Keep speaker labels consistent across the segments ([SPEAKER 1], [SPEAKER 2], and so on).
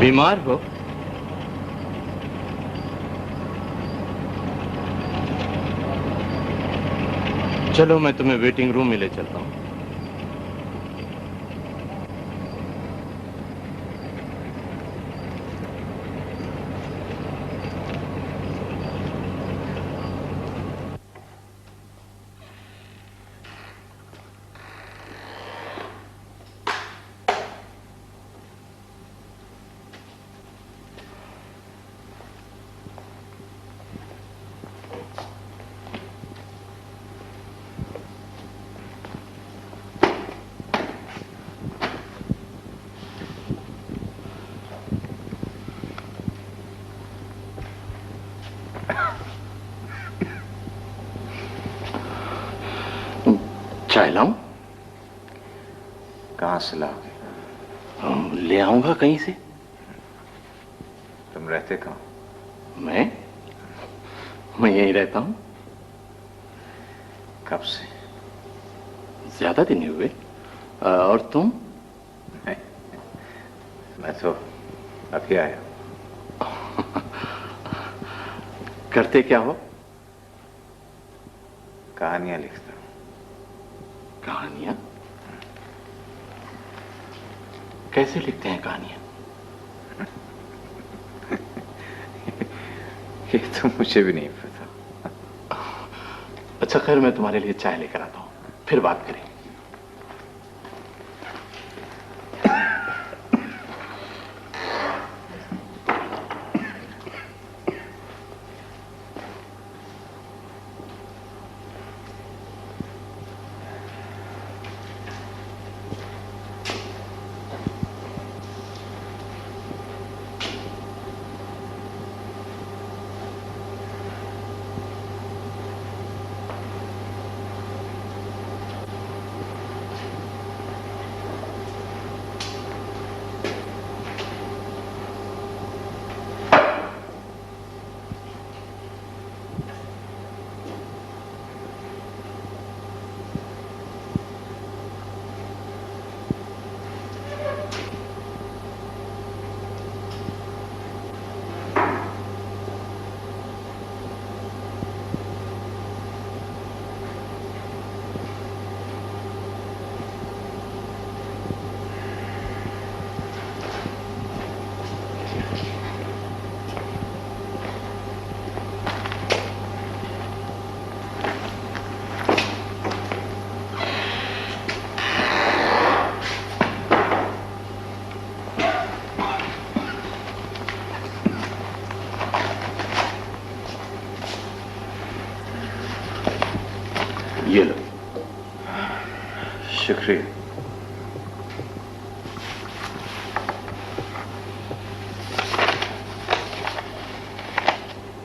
[SPEAKER 1] बीमार हो? चलो मैं तुम्हें वेटिंग रूम में ले चलता हूँ। चाय लाऊं?
[SPEAKER 2] कहाँ से लाओगे?
[SPEAKER 1] ले आऊंगा कहीं से।
[SPEAKER 2] तुम रहते कहाँ?
[SPEAKER 1] मैं यहीं रहता हूँ।
[SPEAKER 2] कब से?
[SPEAKER 1] ज्यादा दिन नहीं हुए। और तुम?
[SPEAKER 2] मैं तो अभी आया।
[SPEAKER 1] करते क्या हो?
[SPEAKER 2] कहानियां लिखता हूँ।
[SPEAKER 1] कहानियां? कैसे लिखते हैं कहानियां?
[SPEAKER 2] ये तो मुझे भी नहीं पता।
[SPEAKER 1] अच्छा खैर, मैं तुम्हारे लिए चाय लेकर आता हूं, फिर बात करें। ये लो।
[SPEAKER 2] शुक्रिया।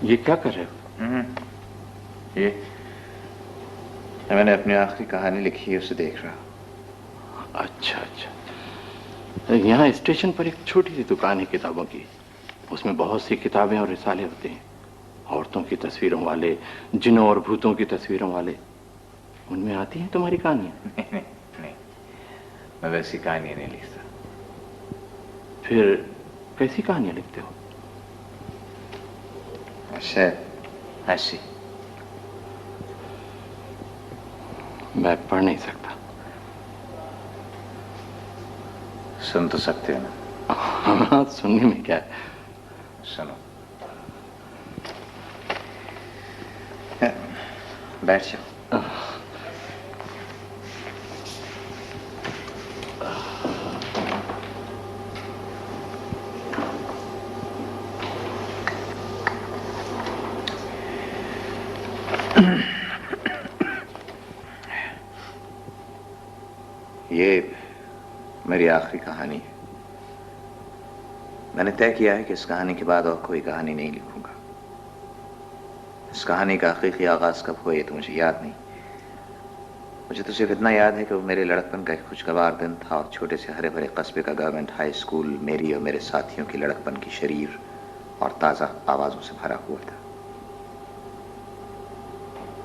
[SPEAKER 1] ये क्या कर रहे हो?
[SPEAKER 2] ये मैंने अपनी आखिरी कहानी लिखी है, उसे देख रहा।
[SPEAKER 1] अच्छा अच्छा। यहाँ स्टेशन पर एक छोटी सी दुकान है किताबों की। उसमें बहुत सी किताबें और रिसाले होते हैं, औरतों की तस्वीरों वाले, जिनों और भूतों की तस्वीरों वाले। उनमें आती हैं तुम्हारी कहानियां?
[SPEAKER 2] नहीं, मैं वैसी कहानियां नहीं लिखता।
[SPEAKER 1] फिर कैसी कहानियां लिखते हो?
[SPEAKER 2] ऐसी।
[SPEAKER 1] मैं पढ़ नहीं सकता।
[SPEAKER 2] सुन तो सकते हो ना?
[SPEAKER 1] हाँ, सुनने में क्या है।
[SPEAKER 2] सुनो। बैठ जाओ। ये मेरी आखिरी कहानी है। मैंने तय किया है कि इस कहानी के बाद और कोई कहानी नहीं लिखूंगा। इस कहानी का हकीकी आगाज कब हुआ ये तो मुझे याद नहीं। मुझे तो सिर्फ इतना याद है कि वो मेरे लड़कपन का एक खुशगवार दिन था और छोटे से हरे भरे कस्बे का गवर्नमेंट हाई स्कूल मेरी और मेरे साथियों की लड़कपन की शरीर और ताज़ा आवाज़ों से भरा हुआ था।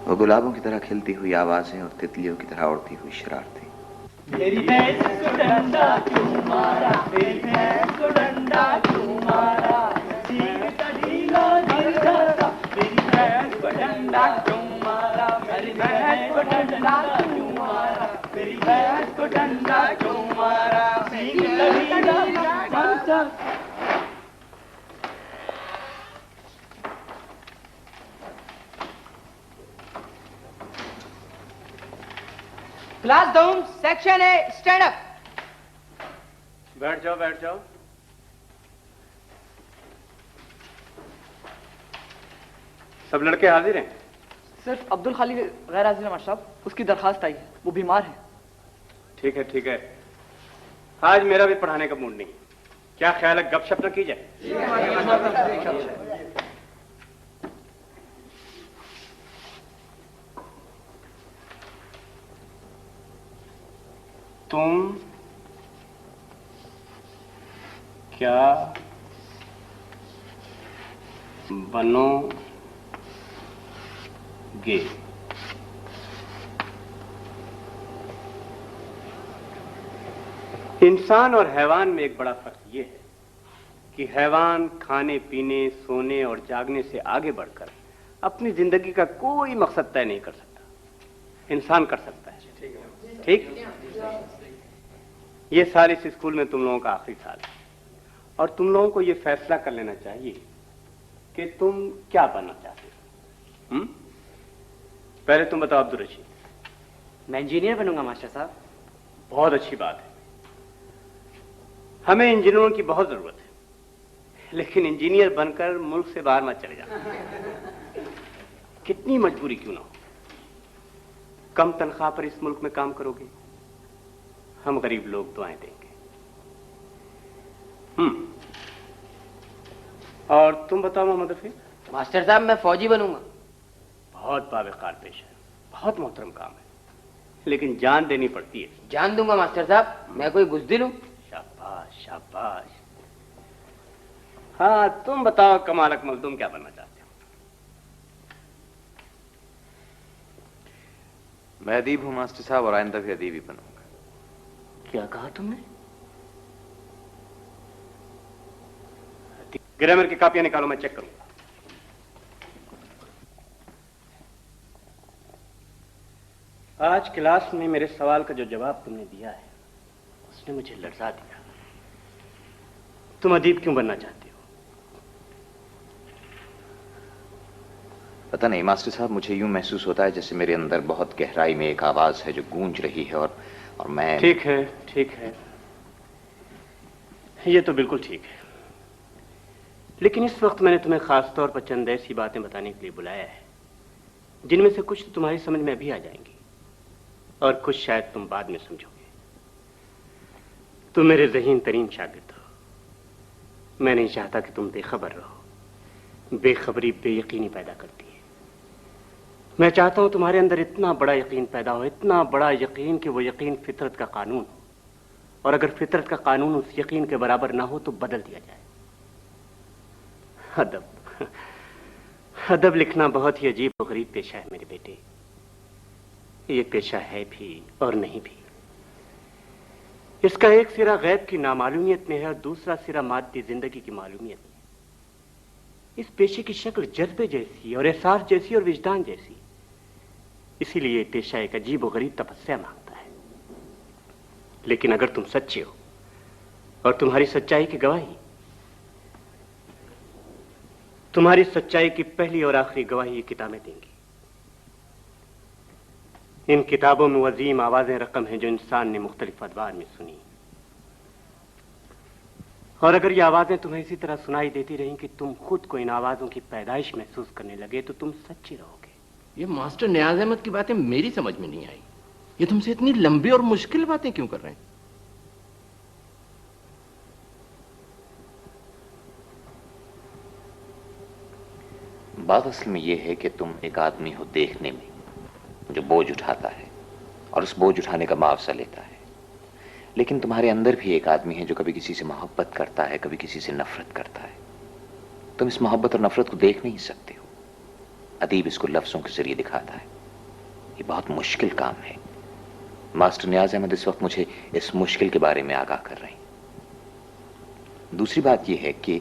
[SPEAKER 2] वो गुलाबों की तरह खिलती हुई आवाज़ें और तितलियों की तरह उड़ती हुई शरारतें।
[SPEAKER 3] मेरी भैंस को डंडा क्यों मारा, मेरी भैंस को डंडा क्यों तुम्हारा, सीखता ढीला गिर जाता, मेरी भैंस को डंडा क्यों मारा, मेरी भैंस को डंडा क्यों मारा, मेरी भैंस को डंडा क्यों मारा, सीखता ढीला गिर जाता।
[SPEAKER 4] Class down, section A, stand up.
[SPEAKER 5] बैठ जाओ बैठ जाओ। सब लड़के हाजिर हैं?
[SPEAKER 4] सिर्फ अब्दुल खालिक गैर हाजिर है मास्टर साहब, उसकी दरखास्त आई है, वो बीमार है।
[SPEAKER 5] ठीक है ठीक है, आज मेरा भी पढ़ाने का मूड नहीं। क्या ख्याल है गपशप न की जाए? तुम क्या बनोगे? इंसान और हैवान में एक बड़ा फर्क ये है कि हैवान खाने पीने सोने और जागने से आगे बढ़कर अपनी जिंदगी का कोई मकसद तय नहीं कर सकता, इंसान कर सकता है। ठीक? ये साल इस स्कूल में तुम लोगों का आखिरी साल है और तुम लोगों को ये फैसला कर लेना चाहिए कि तुम क्या बनना चाहते हो। पहले तुम बताओ अब्दुल रशीद।
[SPEAKER 4] मैं इंजीनियर बनूंगा मास्टर साहब।
[SPEAKER 5] बहुत अच्छी बात है, हमें इंजीनियरों की बहुत जरूरत है, लेकिन इंजीनियर बनकर मुल्क से बाहर मत चले जाना, कितनी मजबूरी क्यों ना हो। कम तनख्वाह पर इस मुल्क में काम करोगे, हम गरीब लोग दुआएं देंगे। और तुम बताओ मोहम्मद रफी।
[SPEAKER 4] मास्टर साहब मैं फौजी बनूंगा।
[SPEAKER 5] बहुत बावकार पेश है, बहुत मोहतरम काम है, लेकिन जान देनी पड़ती है।
[SPEAKER 4] जान दूंगा मास्टर साहब, मैं कोई बुज़दिल हूँ?
[SPEAKER 5] शाबाश शाबाश। हाँ तुम बताओ कमाल अकमल, तुम क्या बनना चाहते हो?
[SPEAKER 2] मैं अदीब हूँ मास्टर साहब, और आइंदा भी अदीब ही बनूंगा।
[SPEAKER 5] क्या कहा तुमने? ग्रामर की कापियां निकालो, मैं चेक करूंगा। आज क्लास में मेरे सवाल का जो जवाब तुमने दिया है उसने मुझे लर्जा दिया। तुम अदीब क्यों बनना चाहते हो?
[SPEAKER 2] पता नहीं मास्टर साहब, मुझे यूं महसूस होता है जैसे मेरे अंदर बहुत गहराई में एक आवाज है जो गूंज रही है, और मैं।
[SPEAKER 5] ठीक है ठीक है, ये तो बिल्कुल ठीक है, लेकिन इस वक्त मैंने तुम्हें खास तौर पर चंद ऐसी बातें बताने के लिए बुलाया है जिनमें से कुछ तो तुम्हारी समझ में भी आ जाएंगी और कुछ शायद तुम बाद में समझोगे। तुम मेरे ज़हीन तरीन शागिर्द हो, मैं नहीं चाहता कि तुम बेखबर रहो। बेखबरी बेयकीनी पैदा करती है। मैं चाहता हूं तुम्हारे अंदर इतना बड़ा यकीन पैदा हो, इतना बड़ा यकीन कि वो यकीन फितरत का कानून हो, और अगर फितरत का कानून उस यकीन के बराबर ना हो तो बदल दिया जाए। अदब अदब लिखना बहुत ही अजीब और गरीब पेशा है मेरे बेटे। ये पेशा है भी और नहीं भी। इसका एक सिरा गैब की नामालूमियत में है और दूसरा सिरा मादी जिंदगी की मालूमियत में। इस पेशे की शक्ल जज्बे जैसी और एहसास जैसी और विजदान जैसी, इसीलिए ये पेशा एक अजीब और गरीब तपस्या मांगता है। लेकिन अगर तुम सच्चे हो और तुम्हारी सच्चाई की गवाही, तुम्हारी सच्चाई की पहली और आखिरी गवाही ये किताबें देंगी। इन किताबों में वजीम आवाजें रकम हैं जो इंसान ने मुख्तलिफ अदवार में सुनी, और अगर ये आवाजें तुम्हें इसी तरह सुनाई देती रहीं कि तुम खुद को इन आवाजों की पैदाइश महसूस करने लगे तो तुम सच्चे रहोगे।
[SPEAKER 1] ये मास्टर नियाज अहमद की बातें मेरी समझ में नहीं आई। ये तुमसे इतनी लंबी और मुश्किल बातें क्यों कर रहे हैं?
[SPEAKER 2] बात असल में यह है कि तुम एक आदमी हो देखने में जो बोझ उठाता है और उस बोझ उठाने का मुआवजा लेता है, लेकिन तुम्हारे अंदर भी एक आदमी है जो कभी किसी से मोहब्बत करता है, कभी किसी से नफरत करता है। तुम इस मोहब्बत और नफरत को देख नहीं सकते हो। अदीब इसको लफ्जों के जरिए दिखाता है। ये बहुत मुश्किल काम है। मास्टर नियाज अहमद इस वक्त मुझे इस मुश्किल के बारे में आगाह कर रहे हैं। दूसरी बात यह है कि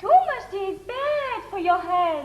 [SPEAKER 6] Too much tea is bad for your health.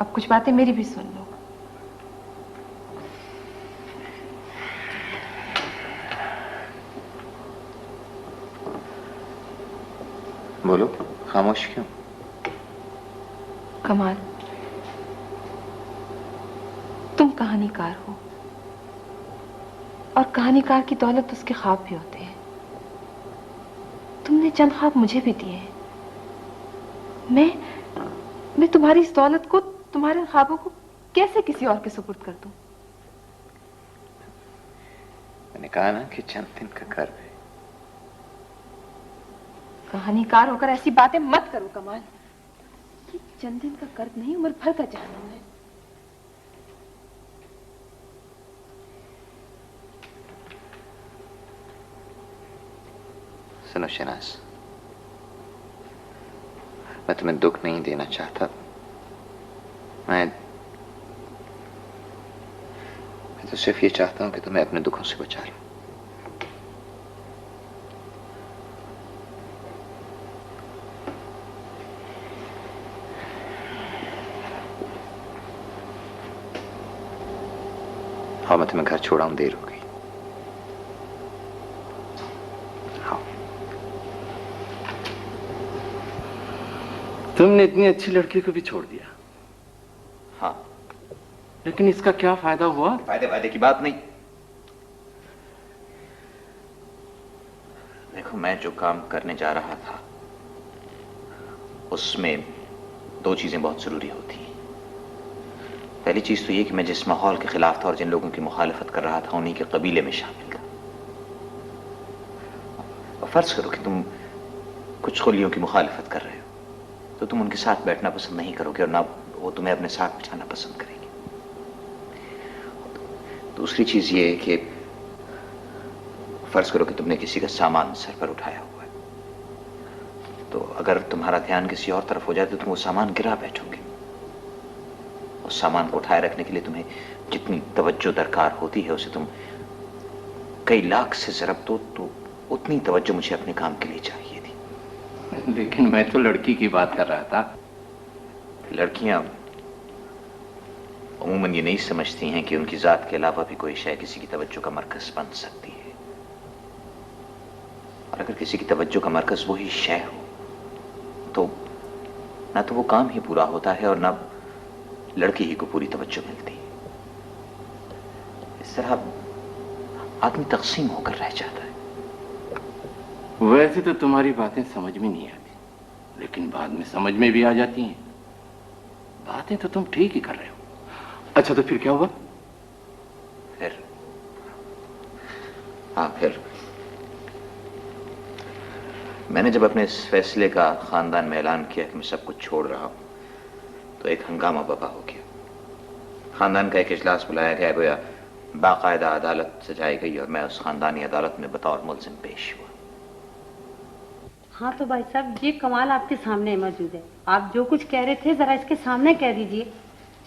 [SPEAKER 7] अब कुछ बातें मेरी भी सुन लो।
[SPEAKER 2] बोलो, खामोश क्यों?
[SPEAKER 7] कमाल, तुम कहानीकार हो और कहानीकार की दौलत उसके ख्वाब भी होते हैं। तुमने चंद ख्वाब मुझे भी दिए हैं। मैं तुम्हारी इस दौलत को, तुम्हारे ख्वाबों को कैसे किसी और के सुपुर्द कर दूं?
[SPEAKER 2] मैंने कहा ना कि चंद दिन का कर्ज है।
[SPEAKER 7] कहानीकार होकर ऐसी बातें मत करो कमाल। ये चंद दिन का कर्ज नहीं, उम्र भर का जहन्नुम है।
[SPEAKER 2] सुनो शहनाज, मैं तुम्हें दुख नहीं देना चाहता। मैं तो सिर्फ ये चाहता हूं कि तुम्हें अपने दुखों से बचा लो। हाँ, मैं तुम्हें घर छोड़ा हूं, देर हो गई।
[SPEAKER 1] तुमने इतनी अच्छी लड़की को भी छोड़ दिया।
[SPEAKER 2] हाँ,
[SPEAKER 1] लेकिन इसका क्या फायदा हुआ?
[SPEAKER 2] फायदे की बात नहीं। देखो, मैं जो काम करने जा रहा था उसमें दो चीजें बहुत जरूरी होती हैं। पहली चीज तो ये कि मैं जिस माहौल के खिलाफ था और जिन लोगों की मुखालफत कर रहा था उन्हीं के कबीले में शामिल था। और फर्ज करो कि तुम कुछ खुलियों की मुखालफत कर रहे हो, तो तुम उनके साथ बैठना पसंद नहीं करोगे और ना वो तुम्हें अपने साथ बिठाना पसंद करेंगे। दूसरी चीज ये है कि फर्ज करो कि तुमने किसी का सामान सर पर उठाया हुआ है, तो अगर तुम्हारा ध्यान किसी और तरफ हो जाए तो तुम वो सामान गिरा बैठोगे। उस सामान को उठाए रखने के लिए तुम्हें जितनी तवज्जो दरकार होती है उसे तुम कई लाख से ज़रब दो, तो उतनी तवज्जो मुझे अपने काम के लिए चाहिए थी।
[SPEAKER 1] लेकिन मैं तो लड़की की बात कर रहा था।
[SPEAKER 2] लड़कियां अमूमन ये नहीं समझती हैं कि उनकी जात के अलावा भी कोई शय किसी की तवज्जो का मरकज बन सकती है। और अगर किसी की तवज्जो का मरकज वही शय हो तो ना तो वो काम ही पूरा होता है और ना लड़की ही को पूरी तवज्जो मिलती है। इस तरह आदमी तकसीम होकर रह जाता है।
[SPEAKER 1] वैसे तो तुम्हारी बातें समझ में नहीं आती, लेकिन बाद में समझ में भी आ जाती हैं। बातें तो तुम ठीक ही कर रहे हो। अच्छा, तो फिर क्या हुआ?
[SPEAKER 2] फिर मैंने जब अपने इस फैसले का खानदान में ऐलान किया कि मैं सब कुछ छोड़ रहा हूं, तो एक हंगामा बपा हो गया। खानदान का एक इजलास बुलाया गया, गोया बाकायदा अदालत सजाई गई और मैं उस खानदानी अदालत में बतौर मुल्जिम पेश हुआ।
[SPEAKER 8] हाँ तो भाई साहब, ये कमाल आपके सामने मौजूद है। आप जो कुछ कह रहे थे जरा इसके सामने कह दीजिए,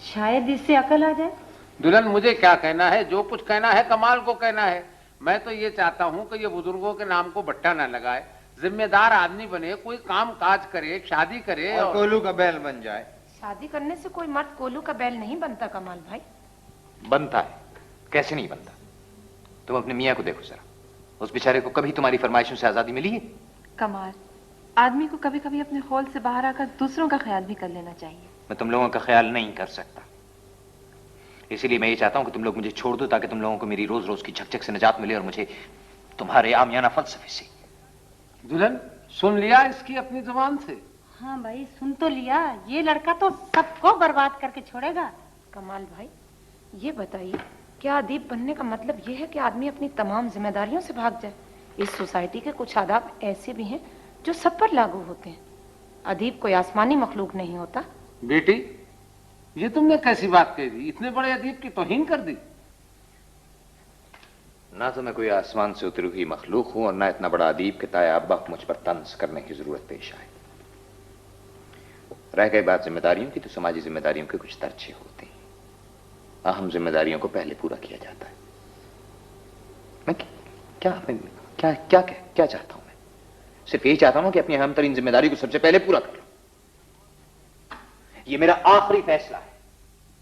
[SPEAKER 8] शायद इससे अकल आ जाए।
[SPEAKER 9] दुल्हन, मुझे क्या कहना है? जो कुछ कहना है कमाल को कहना है। मैं तो ये चाहता हूँ कि ये बुजुर्गों के नाम को बट्टा ना लगाए, जिम्मेदार आदमी बने, कोई काम काज करे, शादी करे और
[SPEAKER 10] कोलू का बैल बन जाए।
[SPEAKER 11] शादी करने से कोई मर्द कोलू का बैल नहीं बनता कमाल भाई।
[SPEAKER 2] बनता है, कैसे नहीं बनता? तुम अपने मियाँ को देखो जरा, उस बेचारे को कभी तुम्हारी फरमाइशों से आजादी मिली है?
[SPEAKER 7] कमाल, आदमी को कभी कभी अपने खौल से बाहर आकर दूसरों का ख्याल भी कर लेना चाहिए।
[SPEAKER 2] मैं तुम लोगों का ख्याल नहीं कर सकता, इसीलिए मैं ये चाहता हूं कि तुम लोग मुझे छोड़ दो, ताकि तुम लोगों को मेरी रोज रोज की झकझक से निजात मिले और मुझे तुम्हारे आमियाना फलसफे से।
[SPEAKER 9] दुल्हन, सुन लिया इसकी अपनी जुबान से?
[SPEAKER 8] हाँ भाई, सुन तो लिया। ये लड़का तो सबको बर्बाद करके छोड़ेगा।
[SPEAKER 11] कमाल भाई, ये बताइए, क्या अदीब बनने का मतलब ये है कि आदमी अपनी तमाम जिम्मेदारियों से भाग जाए? इस सोसाइटी के कुछ आदाब ऐसे भी हैं जो सब पर लागू होते हैं। अदीब कोई आसमानी मखलूक नहीं होता।
[SPEAKER 9] बेटी, ये तुमने कैसी बात कह दी? इतने बड़े अदीब की तौहीन कर दी।
[SPEAKER 2] ना तो मैं कोई आसमान से उतरी हुई मखलूक हूं और ना इतना बड़ा अदीब के ताया अब्बा मुझ पर तंज करने की जरूरत पेश आए। रह गई बात जिम्मेदारियों की, तो समाजी जिम्मेदारियों के कुछ दर्जे होते हैं। अहम जिम्मेदारियों को पहले पूरा किया जाता है। मैं क्या चाहता हूं? मैं सिर्फ यही चाहता हूं कि अपनी अहम तरीन जिम्मेदारी को सबसे पहले पूरा कर लूं। ये मेरा आखिरी फैसला है।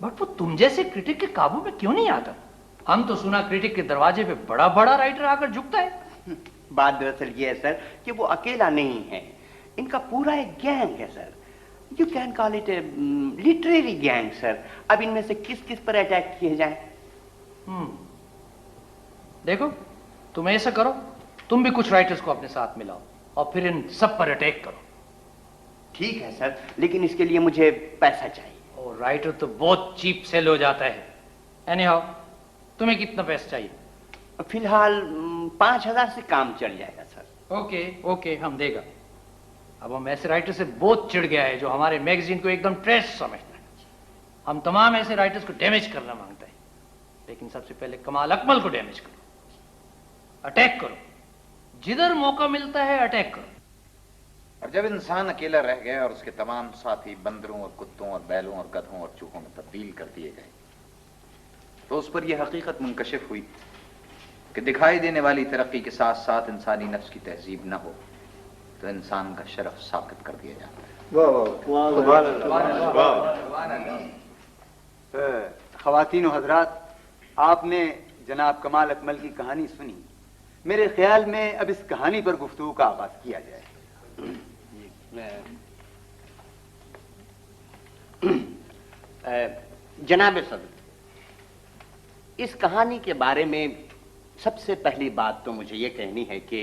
[SPEAKER 12] बट वो तुम जैसे क्रिटिक के काबू में क्यों नहीं आता? हम तो सुना क्रिटिक के दरवाजे पे बड़ा बड़ा राइटर आकर झुकता है।
[SPEAKER 10] बात दरअसल ये है सर कि वो अकेला नहीं है, इनका पूरा एक गैंग है sir. You can call it A literary gang sir. अब इनमें से किस किस पर अटैक किए जाए?
[SPEAKER 12] देखो तुम ऐसा करो, तुम भी कुछ राइटर्स को अपने साथ मिलाओ और फिर इन सब पर अटैक करो।
[SPEAKER 10] ठीक है सर, लेकिन इसके लिए मुझे पैसा चाहिए।
[SPEAKER 12] और राइटर तो बहुत चीप सेल हो जाता है। एनीहाउ तुम्हें कितना पैसा चाहिए?
[SPEAKER 10] फिलहाल 5,000 से काम चल जाएगा सर।
[SPEAKER 12] ओके ओके, हम देगा। अब हम ऐसे राइटर से बहुत चिढ़ गया है जो हमारे मैगजीन को एकदम ट्रेश समझता है। हम तमाम ऐसे राइटर्स को डैमेज करना मांगते हैं, लेकिन सबसे पहले कमाल अकमल को डैमेज करो, अटैक करो, जिधर मौका मिलता है अटैक करो।
[SPEAKER 2] और जब इंसान अकेला रह गया और उसके तमाम साथी बंदरों और कुत्तों और बैलों और गधों और चूहों में तब्दील कर दिए गए, तो उस पर यह हकीकत मुनकशिफ हुई कि दिखाई देने वाली तरक्की के साथ साथ इंसानी नफ्स की तहजीब न हो तो इंसान का शरफ साकित कर दिया जाता है।
[SPEAKER 13] ख़वातीन और हज़रात, आपने जनाब कमाल अकमल की कहानी सुनी। मेरे ख्याल में अब इस कहानी पर गुफ्तगू का आगाज किया जाए।
[SPEAKER 10] जनाब सदर, इस कहानी के बारे में सबसे पहली बात तो मुझे ये कहनी है कि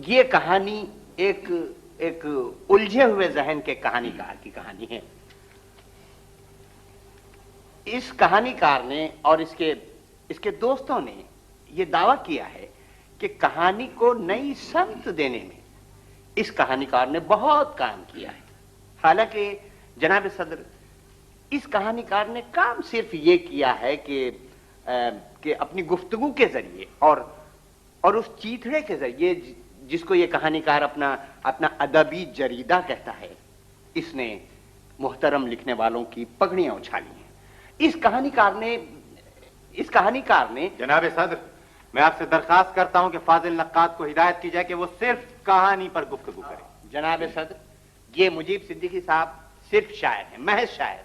[SPEAKER 10] ये कहानी एक उलझे हुए जहन के कहानीकार की कहानी है। इस कहानीकार ने और इसके दोस्तों ने ये दावा किया है कि कहानी को नई समत देने में इस कहानीकार ने बहुत काम किया है। हालांकि जनाब सदर, इस कहानीकार ने काम सिर्फ ये किया है कि अपनी गुफ्तगू के जरिए और उस चीथड़े के जरिए जिसको ये कहानीकार अपना अदबी जरीदा कहता है, इसने मुहतरम लिखने वालों की पगड़ियां उछाली हैं। इस कहानीकार ने
[SPEAKER 14] जनाब सदर, मैं आपसे दरखास्त करता हूं कि फाजिल नक्काद को हिदायत की जाए कि वो सिर्फ कहानी पर गुफ्तगू करें।
[SPEAKER 10] जनाब सदर, ये मुजीब सिद्दीकी साहब सिर्फ शायर हैं, महज शायर।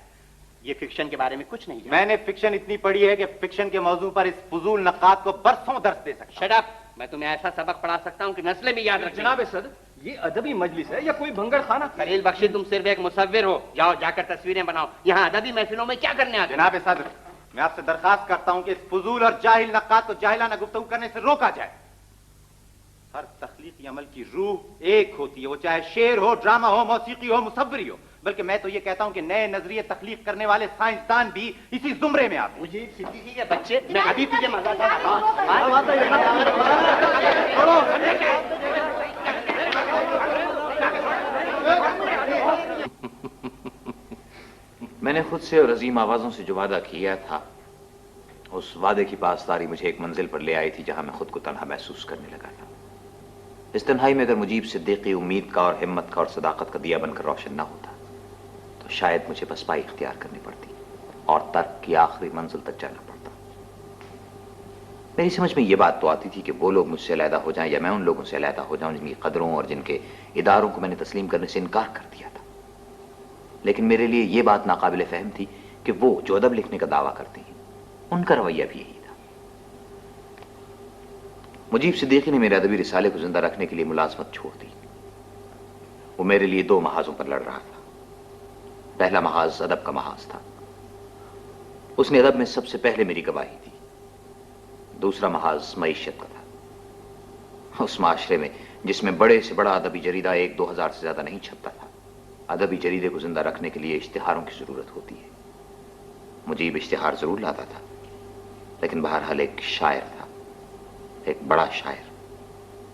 [SPEAKER 10] ये फिक्शन के बारे में कुछ नहीं जानते।
[SPEAKER 14] मैंने फिक्शन इतनी पढ़ी है कि फिक्शन के मौजू पर इस फजूल नक्काद को बरसों दर्स दे सकता।
[SPEAKER 10] शट अप, मैं तुम्हें ऐसा सबक पढ़ा सकता हूं कि नस्लें भी याद रखें।
[SPEAKER 4] जनाब सदर, ये अदबी मजलिस है या कोई भंगड़ खाना?
[SPEAKER 10] खलील बख्शी, तुम सिर्फ एक मुसव्विर हो। जाओ जाकर तस्वीरें बनाओ। यहाँ अदबी महफिलों में क्या करने आते?
[SPEAKER 14] जनाब सदर, मैं आपसे दरखास्त करता हूं कि इस फजूल और जाहिल नक्काद को जाहिलाना गुफ्तगू करने से रोका जाए। हर तख्लीकी अमल की रूह एक होती है, वो चाहे शेर हो, ड्रामा हो, मौसीकी हो, मुसव्वरी हो। बल्कि मैं तो ये कहता हूं कि नए नजरिए तख्लीक करने वाले साइंसदान भी इसी जुमरे में आते हैं।
[SPEAKER 10] मुझे सिद्दीकी के बच्चे, मैं अभी तुझे मजा
[SPEAKER 2] मैंने खुद से और अजीम आवाजों से जो वादा किया था, उस वादे की पासदारी मुझे एक मंजिल पर ले आई थी जहां मैं खुद को तन्हा महसूस करने लगा था। इस तन्हाई में अगर मुजीब सिद्दीकी उम्मीद का और हिम्मत का और सदाकत का दिया बनकर रोशन ना होता तो शायद मुझे बसपाई इख्तियार करनी पड़ती और तर्क की आखिरी मंजिल तक जाना पड़ता। मेरी समझ में ये बात तो आती थी कि वो लोग मुझसे अलहदा हो जाएं या मैं उन लोगों से अलहदा हो जाऊं जिनकी कदरों और जिनके इदारों को मैंने तस्लीम करने से इनकार कर दिया था। लेकिन मेरे लिए ये बात नाकाबिल फहम थी कि वो जो अदब लिखने का दावा करते हैं उनका रवैया भी यही था। मुजीब सिद्दीकी ने मेरे अदबी रिसाले को जिंदा रखने के लिए मुलाजमत छोड़ दी। वो मेरे लिए दो महाजों पर लड़ रहा था। पहला महाज अदब का महाज था, उसने अदब में सबसे पहले मेरी गवाही दी। दूसरा महाज मईशत का था। उस माशरे में जिसमें बड़े से बड़ा अदबी जरीदा 1-2 हज़ार से ज्यादा नहीं छपता था, अदबी जरीदे को जिंदा रखने के लिए इश्तिहारों की जरूरत होती है। मुजीब इश्तिहार जरूर लाता था, लेकिन बहरहाल एक शायर था, एक बड़ा शायर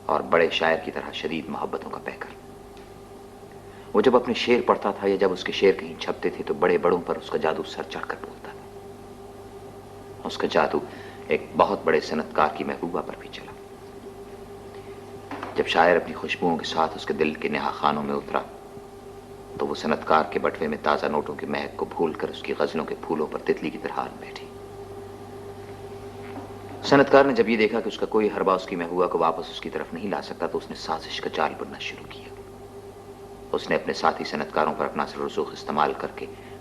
[SPEAKER 2] और बड़े शायर की तरह शदीद मोहब्बतों का पैकर। वो जब अपने शेर पढ़ता था या जब उसके शेर कहीं छपते थे तो बड़े बड़ों पर उसका जादू सर चढ़कर बोलता था। उसका जादू एक बहुत बड़े सनतकार की महबूबा पर भी चला। जब शायर अपनी खुशबुओं के साथ उसके दिल के नेहा खानों में उतरा तो वो सनतकार के बटवे में ताजा नोटों की महक को भूलकर उसकी गजलों के फूलों पर तितली की तरह बैठी। सनतकार ने जब ये देखा कि उसका कोई हरबा उसकी महबूबा को वापस उसकी तरफ नहीं ला सकता तो उसने साजिश का जाल बुनना शुरू किया। उसने अपने साथी सनतकारों पर अपना असर रसूख इस्तेमाल करके